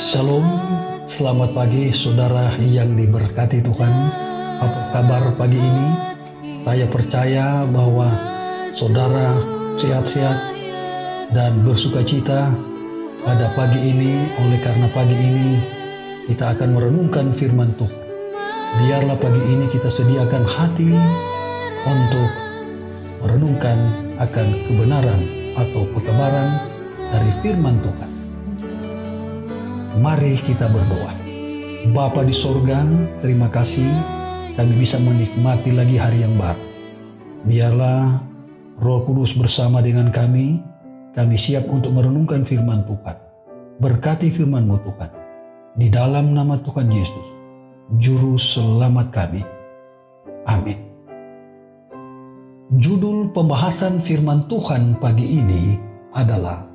Shalom, selamat pagi saudara yang diberkati Tuhan. Apa kabar pagi ini? Saya percaya bahwa saudara sehat-sehat dan bersuka cita pada pagi ini. Oleh karena pagi ini kita akan merenungkan firman Tuhan. Biarlah pagi ini kita sediakan hati untuk merenungkan akan kebenaran atau kebenaran dari firman Tuhan. Mari kita berdoa. Bapa di sorga, terima kasih kami bisa menikmati lagi hari yang baru. Biarlah Roh Kudus bersama dengan kami siap untuk merenungkan firman Tuhan. Berkati firman-Mu Tuhan. Di dalam nama Tuhan Yesus, Juru Selamat kami. Amin. Judul pembahasan firman Tuhan pagi ini adalah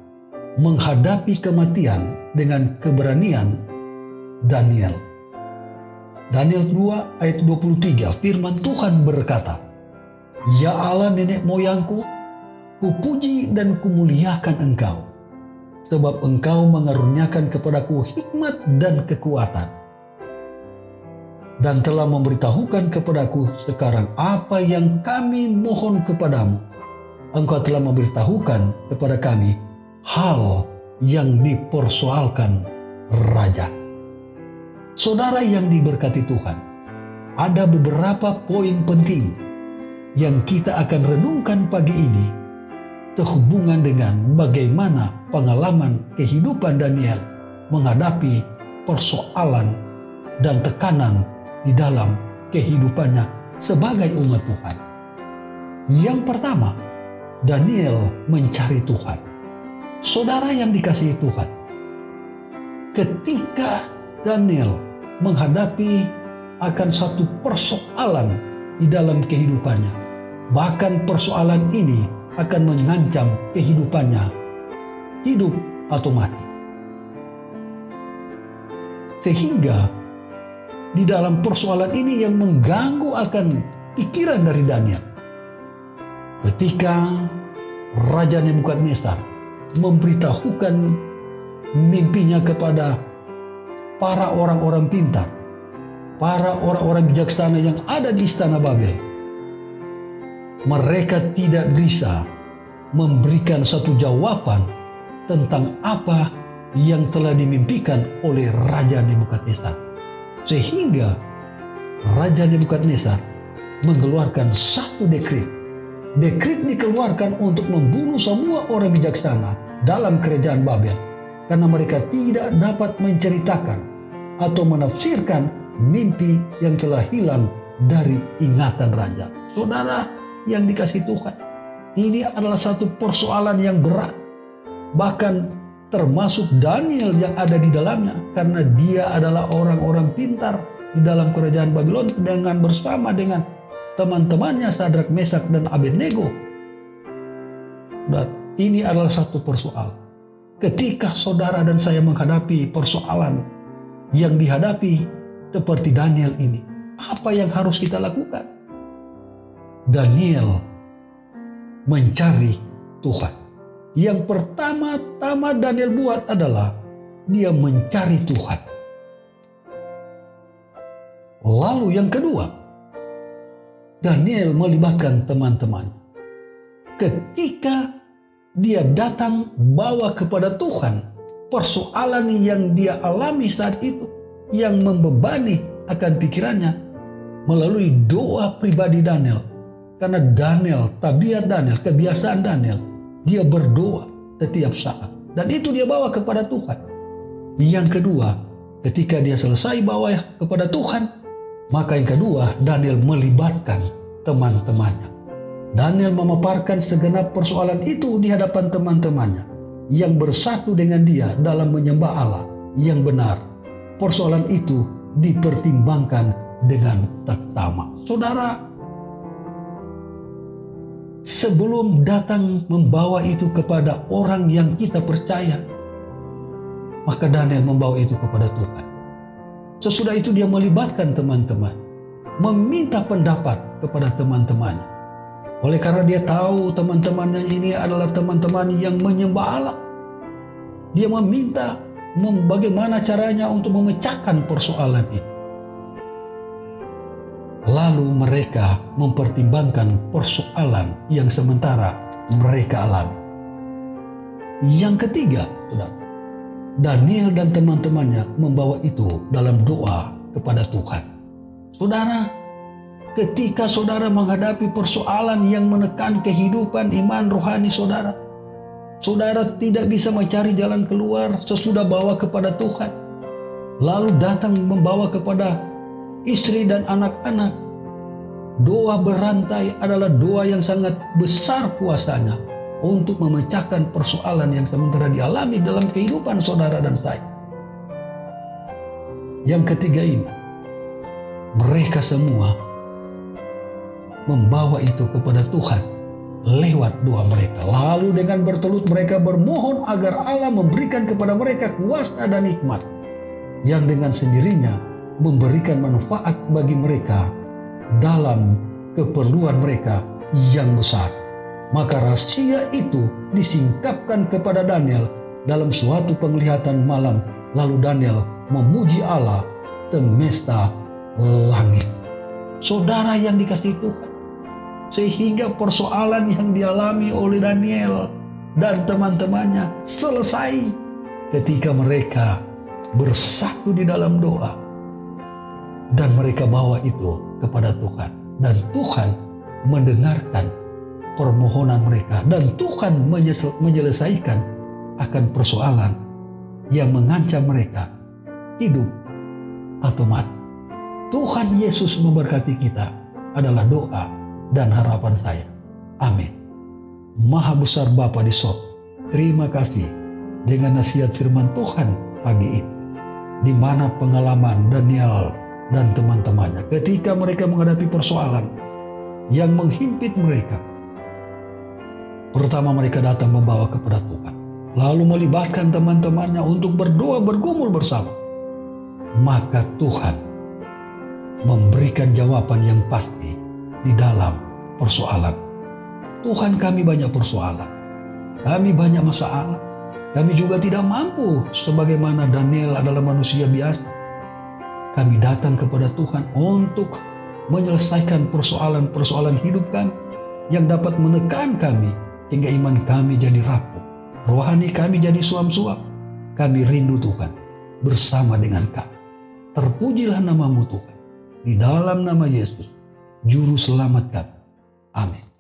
menghadapi kematian dengan keberanian Daniel. Daniel 2 ayat 23, firman Tuhan berkata, "Ya Allah nenek moyangku, kupuji dan kumuliakan Engkau, sebab Engkau mengaruniakan kepadaku hikmat dan kekuatan, dan telah memberitahukan kepadaku sekarang apa yang kami mohon kepadamu. Engkau telah memberitahukan kepada kami hal yang dipersoalkan Raja." Saudara yang diberkati Tuhan, ada beberapa poin penting yang kita akan renungkan pagi ini sehubungan dengan bagaimana pengalaman kehidupan Daniel menghadapi persoalan dan tekanan di dalam kehidupannya sebagai umat Tuhan. Yang pertama, Daniel mencari Tuhan. Saudara yang dikasihi Tuhan, ketika Daniel menghadapi akan satu persoalan di dalam kehidupannya, bahkan persoalan ini akan mengancam kehidupannya, hidup atau mati. Sehingga di dalam persoalan ini yang mengganggu akan pikiran dari Daniel, ketika Raja Nebukadnezar memberitahukan mimpinya kepada para orang-orang pintar, para orang-orang bijaksana yang ada di istana Babel. Mereka tidak bisa memberikan satu jawaban tentang apa yang telah dimimpikan oleh Raja Nebukadnezar. Sehingga Raja Nebukadnezar mengeluarkan satu dekret. Dekret dikeluarkan untuk membunuh semua orang bijaksana dalam kerajaan Babel, karena mereka tidak dapat menceritakan atau menafsirkan mimpi yang telah hilang dari ingatan raja. Saudara yang dikasihi Tuhan, ini adalah satu persoalan yang berat, bahkan termasuk Daniel yang ada di dalamnya, karena dia adalah orang-orang pintar di dalam kerajaan Babylon dengan bersama dengan teman-temannya Sadrak, Mesak, dan Abednego. Dan ini adalah satu persoalan. Ketika saudara dan saya menghadapi persoalan yang dihadapi seperti Daniel ini, apa yang harus kita lakukan? Daniel mencari Tuhan. Yang pertama-tama Daniel buat adalah dia mencari Tuhan. Lalu yang kedua, Daniel melibatkan teman-teman. Ketika dia datang bawa kepada Tuhan persoalan yang dia alami saat itu, yang membebani akan pikirannya, melalui doa pribadi Daniel. Karena Daniel, tabiat Daniel, kebiasaan Daniel, dia berdoa setiap saat. Dan itu dia bawa kepada Tuhan. Yang kedua, ketika dia selesai bawa kepada Tuhan, maka yang kedua, Daniel melibatkan teman-temannya. Daniel memaparkan segenap persoalan itu di hadapan teman-temannya yang bersatu dengan dia dalam menyembah Allah yang benar. Persoalan itu dipertimbangkan dengan seksama. Saudara, sebelum datang membawa itu kepada orang yang kita percaya, maka Daniel membawa itu kepada Tuhan. Sesudah itu dia melibatkan teman-teman, meminta pendapat kepada teman-temannya. Oleh karena dia tahu teman-temannya ini adalah teman-teman yang menyembah Allah, dia meminta bagaimana caranya untuk memecahkan persoalan ini. Lalu mereka mempertimbangkan persoalan yang sementara mereka alami. Yang ketiga, saudara, Daniel dan teman-temannya membawa itu dalam doa kepada Tuhan. Saudara, ketika saudara menghadapi persoalan yang menekan kehidupan iman rohani saudara, saudara tidak bisa mencari jalan keluar sesudah bawa kepada Tuhan, lalu datang membawa kepada istri dan anak-anak. Doa berantai adalah doa yang sangat besar kuasanya untuk memecahkan persoalan yang sementara dialami dalam kehidupan saudara dan saya. Yang ketiga ini, mereka semua membawa itu kepada Tuhan lewat doa mereka. Lalu dengan bertelut mereka bermohon agar Allah memberikan kepada mereka kuasa dan hikmat yang dengan sendirinya memberikan manfaat bagi mereka dalam keperluan mereka yang besar. Maka rahasia itu disingkapkan kepada Daniel dalam suatu penglihatan malam. Lalu Daniel memuji Allah semesta langit. Saudara yang dikasihi Tuhan, sehingga persoalan yang dialami oleh Daniel dan teman-temannya selesai ketika mereka bersatu di dalam doa dan mereka bawa itu kepada Tuhan, dan Tuhan mendengarkan permohonan mereka dan Tuhan menyelesaikan akan persoalan yang mengancam mereka hidup atau mati. Tuhan Yesus memberkati kita adalah doa dan harapan saya. Amin. Maha besar Bapa di sorga, terima kasih dengan nasihat firman Tuhan pagi ini, di mana pengalaman Daniel dan teman-temannya ketika mereka menghadapi persoalan yang menghimpit mereka. Pertama mereka datang membawa kepada Tuhan, lalu melibatkan teman-temannya untuk berdoa bergumul bersama. Maka Tuhan memberikan jawaban yang pasti di dalam persoalan. Tuhan, kami banyak persoalan, kami banyak masalah, kami juga tidak mampu sebagaimana Daniel adalah manusia biasa. Kami datang kepada Tuhan untuk menyelesaikan persoalan-persoalan hidup kami yang dapat menekan kami hingga iman kami jadi rapuh, rohani kami jadi suam-suam. Kami rindu Tuhan bersama dengan kami. Terpujilah namamu Tuhan, di dalam nama Yesus, Juru Selamat kami. Amin.